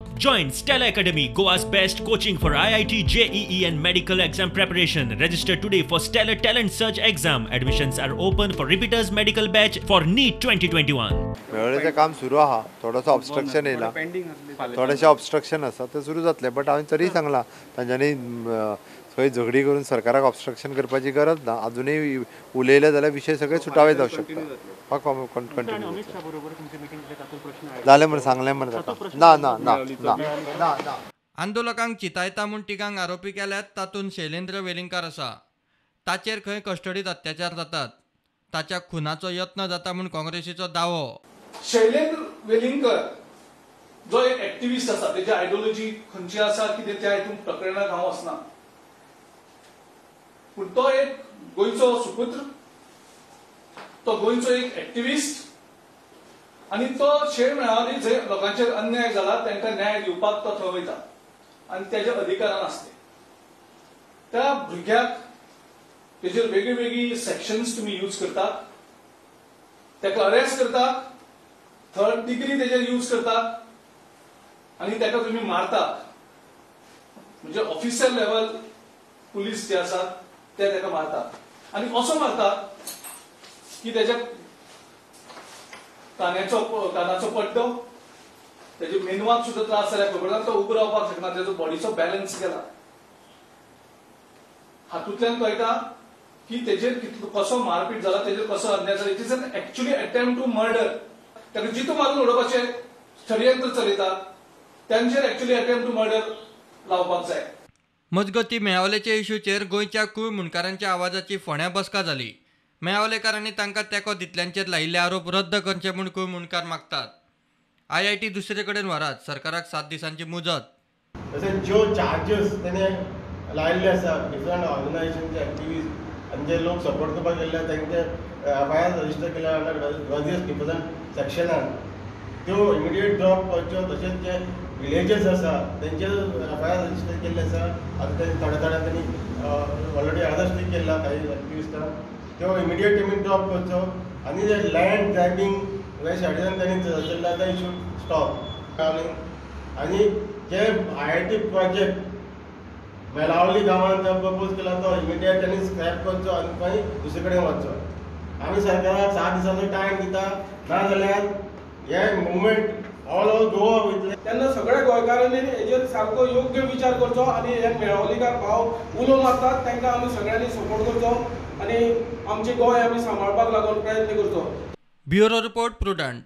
Join Stella Academy, Goa's best coaching for IIT, JEE and medical exam preparation. Register today for Stellar Talent Search exam. Admissions are open for repeaters medical batch for NEET 2021. मेळोळेचें काम सुरू आहा, थोडोसो obstruction येयला, थोडेशे obstruction आसा ते सुरू जातले. बट हांवें तरी सांगलां तांच्यांनी खंय झगडी करून सरकाराक ऑब्स्ट्रक्शन करपाची गरज ना. अजुनूय उलयले जाल्यार विशय सगळे सुटावे जावं शकता. कंटिन्यू जालें म्हणून सांगलें म्हणून जाता. ना ना ना ना ना ना आंदोलकांक चितायता म्हूण तिगांक आरोपी केल्यात तातूंत शैलेंद्र वेलिंगकार आसा. ताचेर खंय कस्टडीत अत्याचार जातात. ताच्या खुनाचो यत्न जाता म्हूण काँग्रेसीचो दावो. शैलेंद्र वेलिंगकर जो एक एक्टिविस्ट आसा, तेजी आयडियोलॉजी खंयची आसा कितें त्या हितून प्रकरणाक हांव वचना, पूण तो एक गोंयचो सुपुत्र, तो गोंयचो एक एक्टिविस्ट आनी तो शेळ मेळावनी जंय लोकांचेर अन्याय जाला तांकां न्याय दिवपाक तो थंय वयता आनी तेजे अधिकारान आसले. त्या भुरग्याक तेजेर वेगळी वेगळी सेक्शन्स तुमी यूज करतात, ताका अरेस्ट करतात, थर्ड डिग्री तेजेर यूज करतात आनी ताका तुमी मारतात. म्हणजे ऑफिसर लेवल पुलीस जे आसात ते ताका मारतात आनी असो मारतात की तेज्या कानाचो पड्डो, तेजे मेंदवाक सुद्दां त्रास जाल्यार खबर ना, तो उबो रावपाक शकना, तेजो बॉडीचो बॅलन्स गेला. हातूंतल्यान कळटा की तेजेर कसो मारपीट जाला, तेजेर कसो अन्याय जाला. It is an actually attempt to murder. ताका जितो मारून उडोवपाचें षडयंत्र चलयतात, तांचेर एक्चुअली अटेम्प्ट टू मर्डर लावपाक जाय. मजगतीं मेळावलेचे इश्यूचेर गोंयच्या कूळ मुणकारांच्या आवाजाची फोंड्या बसका जाली. मेळावलेकारांनी तांकां तेंको दितल्यांचेर लायिल्ले आरोप रद्द करचे म्हूण कूळ मुणकार मागतात. IIT दुसरे कडेन व्हरात, सरकाराक 7 दिसांची मुजत. तशेंच ज्यो चार्जीस तेणे लायिल्ले आसा डिफरंट ऑर्गनायजेशनचे एक्टिविस्ट आनी जे लोक सपोर्ट करपाक गेल्ले तांचे FIR रजिस्टर केल्या अंडर डिफरंट सेक्शनान, त्यो इमिडिएट ड्रॉप करच्यो. तशेंच जे विलेजीस आसा तेंचे FIR रजिस्टर केल्ले आसा. आतां ते थोड्या तांणी ऑलरेडी अरेस्ट केला काही एक्टिविस्टांक. त्यो इमिडिएट तेमी ड्रॉप करच्यो आनी जे लँड ग्रॅबिंग ह्या सायडीन तांणी चलयल्ले आतां इशू स्टॉप. आनी जे IIT प्रोजेक्ट मेलावली गांवांत प्रपोज केला तो इमिडिएट तांणी स्क्रॅप करचो आनी खंय दुसरे कडेन वचचो. आमी सरकाराक 7 दिसांचो टायम दिता, ना जाल्यार हे मुवमेंट ऑल ओव्हर गोवा वयतले. तेन्ना सगळ्या गोंयकारांनी हेजेर सारको योग्य विचार करचो आनी हे मेळावलीकार भाव उलो मारतात तांकां आमी सगळ्यांनी सपोर्ट करचो आनी आमचें गोंय आमी सांबाळपाक लागून प्रयत्न करचो. Bureau report prudent.